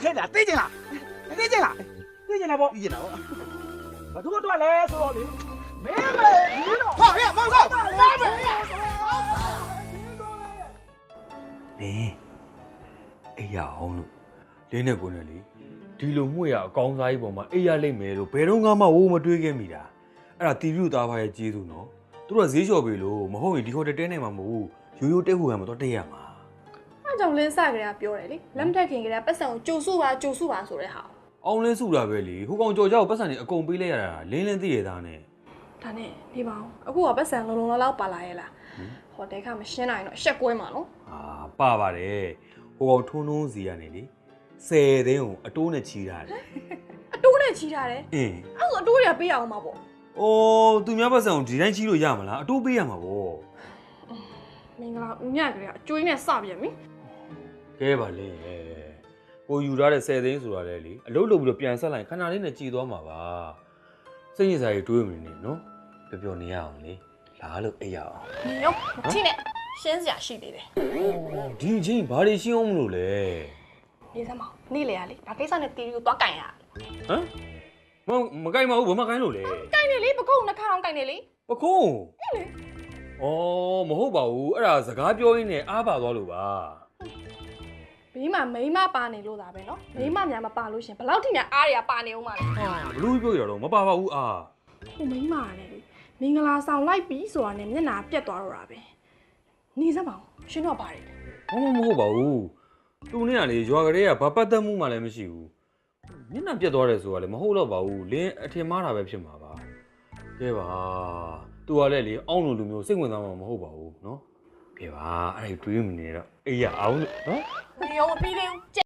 ခက်တာသိကျင်လားသိကျင်လားသိကျင်တာပေါ့ ပြီးကျင်တာဗော ဘာတို့တော့လဲဆိုတော့လေမင်းပဲဒီတော့ ဟာဟဲ့မောင်ကောသားမယ် နင်းအေးရအောင်လို့လင်းနဲ့ကိုနဲ့လေဒီလိုမှုရအကောင်းစားကြီးပေါ်မှာအေးရလိမ့်မယ်လို့ဘယ်တော့မှဝိုးမတွေးခဲ့မိတာအဲ့ဒါတီပြူသားဖားရဲ့ကျေးဇူးနော်သူတို့ကဈေးလျှော်ပြီလို့မဟုတ်ရင်ဒီဟိုတယ်တဲနေမှာမဟုတ်ရိုးရိုးတဲဟိုရမှာတော့တဲရမှာ အဲ့ကြောင့်လင်းစကြရပြောတယ်လေလက်မထက်ခင်ကလေးပတ်စံကိုကြိုစုပါဆိုတဲ့ဟာ အောင်လင်းစုတာပဲလေဟိုကောင်ကြော်ကြောက်ပတ်စံနေအကုန်ပေးလိုက်ရတာလင်းသိရသားနဲ့ ဒါနဲ့ဒီပါအောင်အခုကပတ်စံလုံးလုံးလောက်ပါလာရဲ့လားဟိုတယ်ခမရှင်းနိုင်တော့ရှက်ကွဲမှာနော် ပါပါတယ်ဟိုကောင်ထုံးစီကနေလေ10သိန်းကိုအတိုးနဲ့ချီတာလေ အတိုးနဲ့ချီထားတယ် အင်း အဲ့ဆိုအတိုးတွေကပေးရအောင်မှာပေါ့ အိုးသူများပတ်စံကိုဒီတိုင်းချီလို့ရမလားအတိုးပေးရမှာပေါ့ မင်္ဂလာဦးညကလေးကအကျွေးနဲ့စပြန်ပြီ ကဲပါလေကိုယူထားတဲ့10သိန်းဆိုတာလေလေအလုပ်လုပ်ပြီးတော့ပြန်ဆက်လိုက်ခဏလေးနဲ့ကြည်သွားမှာပါစိတ်ညစ်စာကြီးတွေးမနေနဲ့နော်ပျော်နေရအောင်လေလားလို့အိပ်ရအောင် နင်ရောမထင်နဲ့ရှင်းစရာရှိသေးတယ် ဒီအချင်းဘာတွေရှင်းအောင်မလို့လဲ နေစမ်းမအောင်နေ့လေကလေဒါကိစ္စနဲ့တီရီကိုသွားကင်ရ ဟမ်မကိုင်မဟုတ်ဘာမှကိုင်လို့လေ ကင်နေလေပကုတ်နှခါအောင်ကင်နေလေ ပခုံးအေးလေဩမဟုတ်ပါဘူးအဲ့ဒါစကားပြောရင်းနဲ့အားပါသွားလို့ပါ ဘေးမှာမိန်းမပါနေလို့သာပဲနော်မိန်းမများမပါလို့ရှင်ဘယ်လောက်ထိများအားရပါနေအောင်မလဲ ဟာဘလို့ပြောရတော့မပါပါဘူးအာ ဟိုမိန်းမရတယ်လေမင်္ဂလာဆောင်လိုက်ပြီဆိုတာနဲ့မျက်နှာပြက်သွားတော့တာပဲနေစမ်းမအောင်ရှင်းတော့ပါတယ် မဟုတ်ပါဘူးသူနဲ့ကလေရွာကလေးကဘာပတ်သက်မှုမှလည်းမရှိဘူးမျက်နှာပြတ်သွားတယ်ဆိုတာလည်းမဟုတ်တော့ပါဘူးလင်းအထင်မှားတာပဲဖြစ်မှာပါကဲပါသူကလည်းလေအောင်းလိုလူမျိုးစိတ်ဝင်စားမှာမဟုတ်ပါဘူးเนาะကဲပါအဲ့ဒီတွေးမနေတော့အေးရအောင်လို့နော် နေရောမပြီးသေးဘူး